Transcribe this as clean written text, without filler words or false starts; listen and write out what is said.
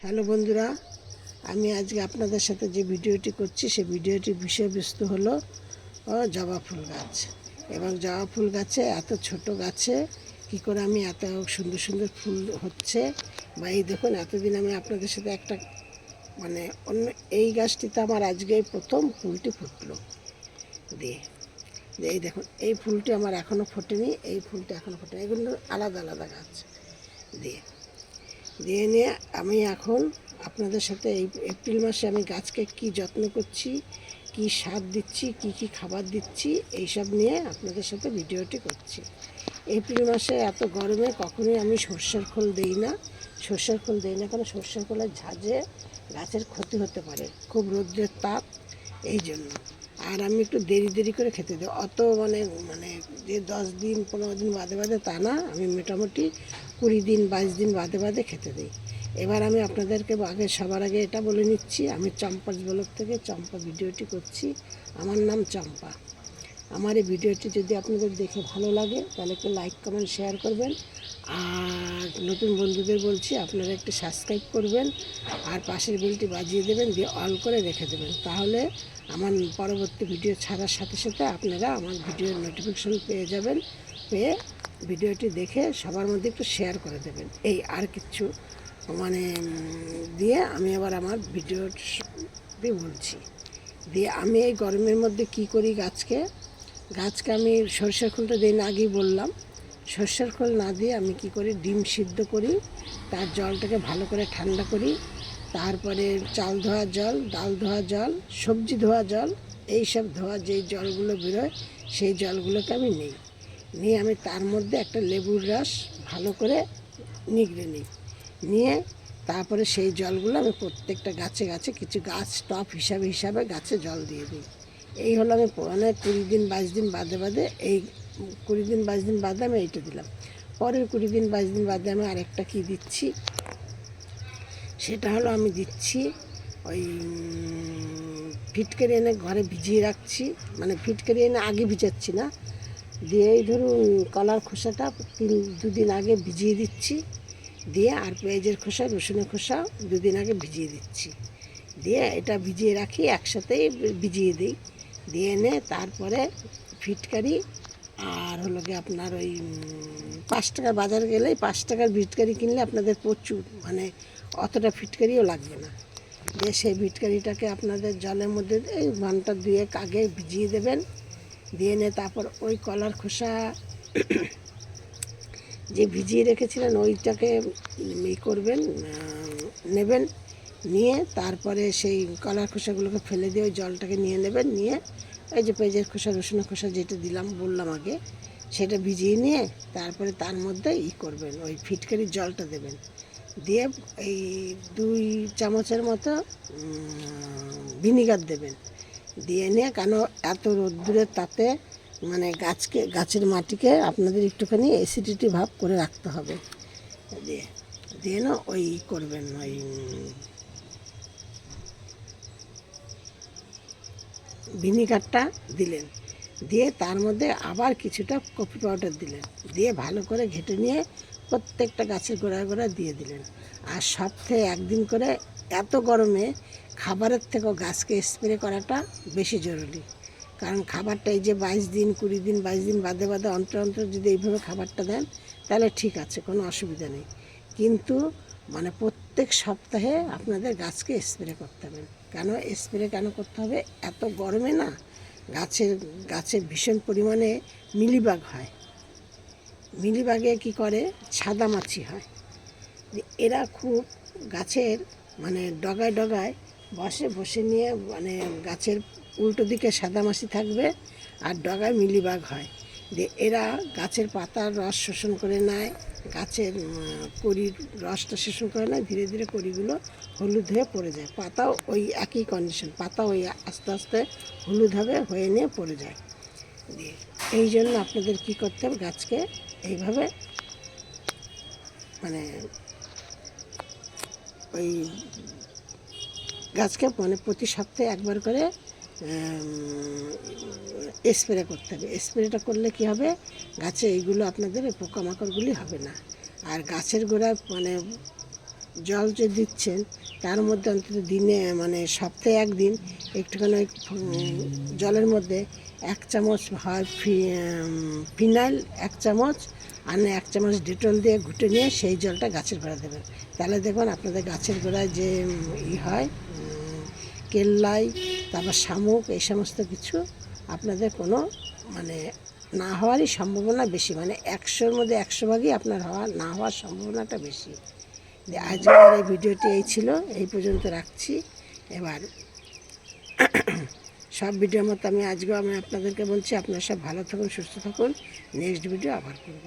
Hello বন্ধুরা, আমি আজকে আপনাদের সাথে যে ভিডিওটি করছি সেই ভিডিওটির বিষয়বস্তু হলো জবা ফুল গাছ। এবং জবা ফুল গাছে এত ছোট গাছে কি করে আমি এত সুন্দর সুন্দর ফুল হচ্ছে, বা এই দেখুন এতদিন আমি আপনাদের সাথে একটা অন্য এই গাছটিতে আমার আজকে প্রথম ফুলটি ফুটলো। দিয়ে এই দেখুন এই ফুলটি আমার এখনও ফোটেনি, এই ফুলটি এখনও ফোটেনি, এগুলো আলাদা আলাদা গাছ। দিয়ে দিয়ে নিয়ে আমি এখন আপনাদের সাথে এই এপ্রিল মাসে আমি গাছকে কি যত্ন করছি, কি সার দিচ্ছি, কি কি খাবার দিচ্ছি, এইসব নিয়ে আপনাদের সাথে ভিডিওটি করছি। এপ্রিল মাসে এত গরমে কখনোই আমি সর্ষের খোল দিই না। সর্ষের খোল দিই না কারণ সর্ষের খোলের ঝাঁঝে গাছের ক্ষতি হতে পারে, খুব রৌদ্রের তাপ, এই জন্য। আর আমি একটু দেরি দেরি করে খেতে দিই, অত মানে যে 10 দিন 15 দিন বাদে বাদে তা না, আমি মোটামুটি 20 দিন 22 দিন বাদে বাদে খেতে দিই। এবার আমি আপনাদেরকে সবার আগে এটা বলে নিচ্ছি, আমি চম্পাস ব্লগ থেকে চম্পা ভিডিওটি করছি। আমার নাম চম্পা। আমার এই ভিডিওটি যদি আপনাদের দেখে ভালো লাগে তাহলে একটু লাইক কমেন্ট শেয়ার করবেন, আর নতুন বন্ধুদের বলছি আপনারা একটু সাবস্ক্রাইব করবেন, আর পাশের বেলটি বাজিয়ে দেবেন, দিয়ে অল করে রেখে দেবেন। তাহলে আমার পরবর্তী ভিডিও ছাড়ার সাথে সাথে আপনারা আমার ভিডিওর নোটিফিকেশন পেয়ে যাবেন, পেয়ে ভিডিওটি দেখে সবার মধ্যে একটু শেয়ার করে দেবেন। এই আর কিছু দিয়ে আমি আবার আমার ভিডিওটি বলছি। দিয়ে আমি এই গরমের মধ্যে কি করি, গাছকে আমি সরষের খোলটা দিই না, আগেই বললাম। সরষের খোল না দিয়ে আমি কি করি, ডিম সিদ্ধ করি, তার জলটাকে ভালো করে ঠান্ডা করি, তারপরে চাল ধোয়া জল, ডাল ধোয়া জল, সবজি ধোয়া জল, এইসব ধোয়া যেই জলগুলো বেরোয় সেই জলগুলোকে আমি নিয়ে আমি তার মধ্যে একটা লেবুর রস ভালো করে নিগড়ে নিয়ে তারপরে সেই জলগুলো আমি প্রত্যেকটা গাছে গাছে কিছু গাছ টপ হিসাবে গাছে জল দিয়ে দিই। এই হলো আমি 20 দিন 22 দিন বাদে বাদে, এই 20 দিন 22 দিন বাদে আমি এইটা দিলাম। পরের 20 দিন 22 দিন বাদে আমি আরেকটা কি দিচ্ছি, সেটা হলো আমি দিচ্ছি ওই ফিটকারি এনে ঘরে ভিজিয়ে রাখছি, ফিটকারি এনে আগে ভিজাচ্ছি না, দিয়ে এই ধরুন কলার খোসাটা 2 দিন আগে ভিজিয়ে দিচ্ছি, দিয়ে আর পেঁয়াজের খোসা রসুনের খোসা 2 দিন আগে ভিজিয়ে দিচ্ছি, দিয়ে এটা ভিজিয়ে রাখি, একসাথেই ভিজিয়ে দিই। দিয়ে এনে তারপরে ফিটকারি, আর হলো গিয়ে আপনার ওই 5 টাকার বাজারে গেলে 5 টাকার ফিটকারি কিনলে আপনাদের প্রচুর অতটা ফিটকারিও লাগবে না। দিয়ে সেই ফিটকারিটাকে আপনাদের জলের মধ্যে এই ঘন্টা 2 আগে ভিজিয়ে দেবেন। দিয়ে এনে তারপর ওই কলার খোসা যে ভিজিয়ে রেখেছিলেন ওইটাকে করবেন, নেবেন, নিয়ে তারপরে সেই কলার খোসাগুলোকে ফেলে দিয়ে ওই জলটাকে নিয়ে নেবেন, নিয়ে এই যে পেঁয়াজের খোসা রসুনের খোসা যেটা বললাম আগে, সেটা ভিজিয়ে নিয়ে তারপরে তার মধ্যে করবেন, ওই ফিটকারির জলটা দেবেন, দিয়ে এই 2 চামচের মতো ভিনিগার দেবেন, দিয়ে নিয়ে কেন এত রোদ্দুরের তাতে গাছের মাটিকে আপনাদের একটুখানি অ্যাসিডিটি ভাব করে রাখতে হবে। দিয়ে দিয়ে না ওই করবেন, ওই ভিনিগারটা দিলেন, দিয়ে তার মধ্যে আবার কিছুটা কফি পাউডার দিলেন, দিয়ে ভালো করে ঘেটে নিয়ে প্রত্যেকটা গাছের গোড়ায় দিয়ে দিলেন। আর সপ্তাহে 1 দিন করে, এত গরমে খাবারের থেকেও গাছকে স্প্রে করাটা বেশি জরুরি। কারণ খাবারটা এই যে 22 দিন 20 দিন 22 দিন বাদে বাদে অন্তর অন্তর যদি এইভাবে খাবারটা দেন তাহলে ঠিক আছে, কোনো অসুবিধা নেই। কিন্তু প্রত্যেক সপ্তাহে আপনাদের গাছকে স্প্রে করতে হবে। স্প্রে কেন করতে হবে, এত গরমে না গাছে ভীষণ পরিমাণে মিলিবাগ হয়। মিলিবাগে কি করে, ছাদামাছি হয়। এরা খুব গাছের ডগায় ডগায় বসে নিয়ে গাছের উল্টো দিকে সাদামাছি থাকবে আর ডগায় মিলিবাগ হয়। দিয়ে এরা গাছের পাতার রস শোষণ করে নেয়, গাছের কড়ির রসটা শোষণ করে নেয়, ধীরে ধীরে কড়িগুলো হলুদ হয়ে পড়ে যায়। পাতাও ওই একই কন্ডিশন, পাতা ওই আস্তে আস্তে হলুদ হয়ে নিয়ে পড়ে যায়। দিয়ে এই জন্য আপনাদের কী করতে হবে, গাছকে এইভাবে ওই গাছকে প্রতি সপ্তাহে একবার করে স্প্রে করতে হবে। স্প্রেটা করলে কি হবে, গাছে এইগুলো আপনাদের পোকামাকড়গুলি হবে না। আর গাছের গোড়ায় জল যে দিচ্ছেন তার মধ্যে অন্তত দিনে মানে সপ্তাহে একদিন একটুখানি ওই জলের মধ্যে 1 চামচ হয় ফিনাইল 1 চামচ আর না 1 চামচ ডেটল দিয়ে ঘুটে নিয়ে সেই জলটা গাছের গোড়ায় দেবেন। তাহলে দেখবেন আপনাদের গাছের গোড়ায় যে হয় কেল্লাই, তারপর শামুক, এই সমস্ত কিছু আপনাদের কোনো মানে না হওয়ারই সম্ভাবনা বেশি, মানে 100-র মধ্যে 100 ভাগই আপনার না হওয়ার সম্ভাবনাটা বেশি। আজকের এই ভিডিওটি এই ছিল, এই পর্যন্ত রাখছি। এবার সব ভিডিওর মতো আমি আজকেও আপনাদেরকে বলছি আপনারা সব ভালো থাকুন, সুস্থ থাকুন। নেক্সট ভিডিও আবার করব।